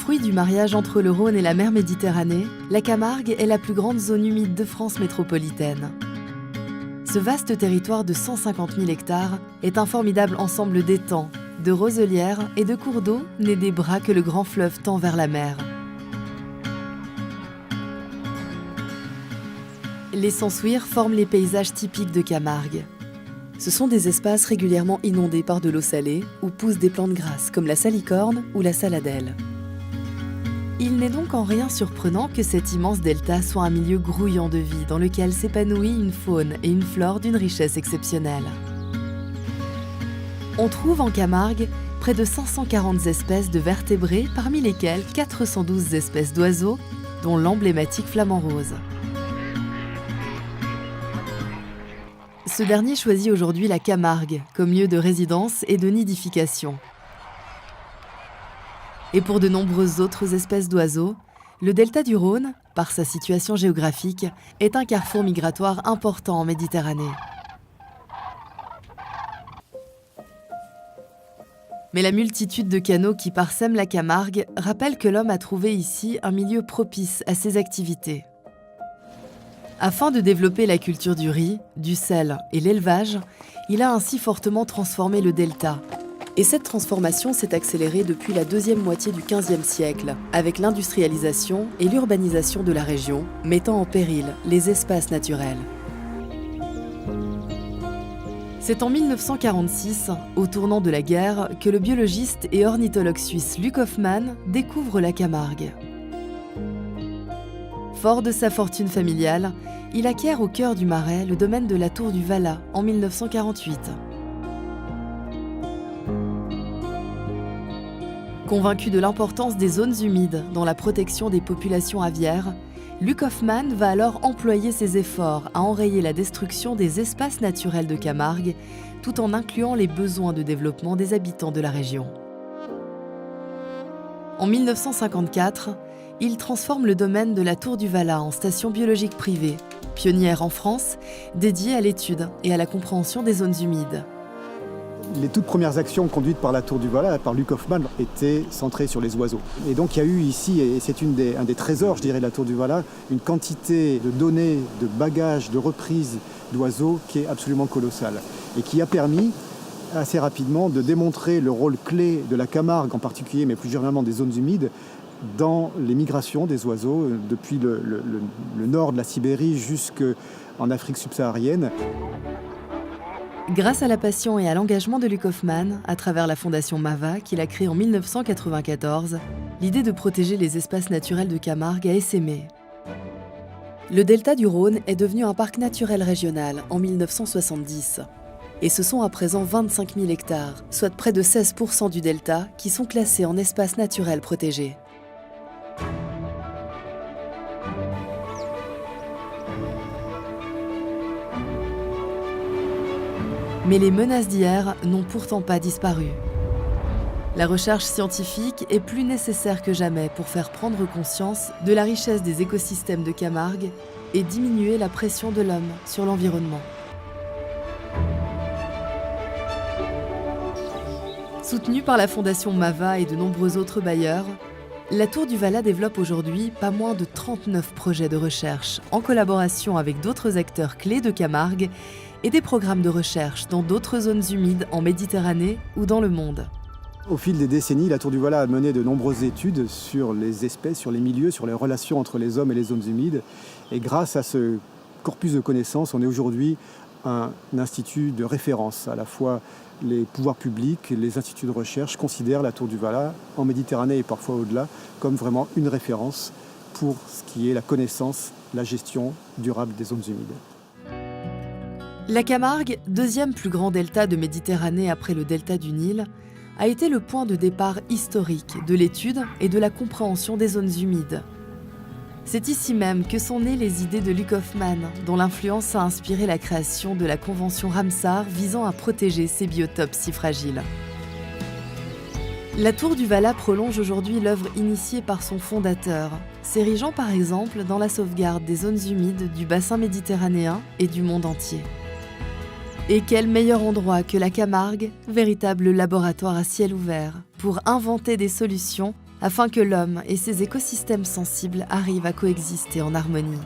Fruit du mariage entre le Rhône et la mer Méditerranée, la Camargue est la plus grande zone humide de France métropolitaine. Ce vaste territoire de 150 000 hectares est un formidable ensemble d'étangs, de roselières et de cours d'eau nés des bras que le grand fleuve tend vers la mer. Les Sansuirs forment les paysages typiques de Camargue. Ce sont des espaces régulièrement inondés par de l'eau salée où poussent des plantes grasses comme la salicorne ou la saladelle. Il n'est donc en rien surprenant que cet immense delta soit un milieu grouillant de vie dans lequel s'épanouit une faune et une flore d'une richesse exceptionnelle. On trouve en Camargue près de 540 espèces de vertébrés, parmi lesquelles 412 espèces d'oiseaux, dont l'emblématique flamant rose. Ce dernier choisit aujourd'hui la Camargue comme lieu de résidence et de nidification. Et pour de nombreuses autres espèces d'oiseaux, le delta du Rhône, par sa situation géographique, est un carrefour migratoire important en Méditerranée. Mais la multitude de canaux qui parsèment la Camargue rappelle que l'homme a trouvé ici un milieu propice à ses activités. Afin de développer la culture du riz, du sel et l'élevage, il a ainsi fortement transformé le delta. Et cette transformation s'est accélérée depuis la deuxième moitié du XVe siècle, avec l'industrialisation et l'urbanisation de la région, mettant en péril les espaces naturels. C'est en 1946, au tournant de la guerre, que le biologiste et ornithologue suisse Luc Hoffmann découvre la Camargue. Fort de sa fortune familiale, il acquiert au cœur du Marais le domaine de la Tour du Valat en 1948. Convaincu de l'importance des zones humides dans la protection des populations aviaires, Luc Hoffmann va alors employer ses efforts à enrayer la destruction des espaces naturels de Camargue, tout en incluant les besoins de développement des habitants de la région. En 1954, il transforme le domaine de la Tour du Valat en station biologique privée, pionnière en France, dédiée à l'étude et à la compréhension des zones humides. Les toutes premières actions conduites par la Tour du Valat, par Luc Hoffmann, étaient centrées sur les oiseaux. Et donc il y a eu ici, et c'est un des trésors, je dirais, de la Tour du Valat, une quantité de données, de bagages, de reprises d'oiseaux qui est absolument colossale. Et qui a permis assez rapidement de démontrer le rôle clé de la Camargue en particulier, mais plus généralement des zones humides, dans les migrations des oiseaux, depuis le nord de la Sibérie jusqu'en Afrique subsaharienne. Grâce à la passion et à l'engagement de Luc Hoffmann, à travers la fondation MAVA qu'il a créée en 1994, l'idée de protéger les espaces naturels de Camargue a essaimé. Le delta du Rhône est devenu un parc naturel régional en 1970. Et ce sont à présent 25 000 hectares, soit près de 16% du delta, qui sont classés en espaces naturels protégés. Mais les menaces d'hier n'ont pourtant pas disparu. La recherche scientifique est plus nécessaire que jamais pour faire prendre conscience de la richesse des écosystèmes de Camargue et diminuer la pression de l'homme sur l'environnement. Soutenue par la fondation MAVA et de nombreux autres bailleurs, la Tour du Valat développe aujourd'hui pas moins de 39 projets de recherche en collaboration avec d'autres acteurs clés de Camargue et des programmes de recherche dans d'autres zones humides en Méditerranée ou dans le monde. Au fil des décennies, la Tour du Valat a mené de nombreuses études sur les espèces, sur les milieux, sur les relations entre les hommes et les zones humides. Et grâce à ce corpus de connaissances, on est aujourd'hui un institut de référence. À la fois les pouvoirs publics, les instituts de recherche considèrent la Tour du Valat, en Méditerranée et parfois au-delà, comme vraiment une référence pour ce qui est la connaissance, la gestion durable des zones humides. La Camargue, deuxième plus grand delta de Méditerranée après le delta du Nil, a été le point de départ historique de l'étude et de la compréhension des zones humides. C'est ici même que sont nées les idées de Luc Hoffmann, dont l'influence a inspiré la création de la Convention Ramsar visant à protéger ces biotopes si fragiles. La Tour du Valat prolonge aujourd'hui l'œuvre initiée par son fondateur, s'érigeant par exemple dans la sauvegarde des zones humides du bassin méditerranéen et du monde entier. Et quel meilleur endroit que la Camargue, véritable laboratoire à ciel ouvert, pour inventer des solutions afin que l'homme et ses écosystèmes sensibles arrivent à coexister en harmonie.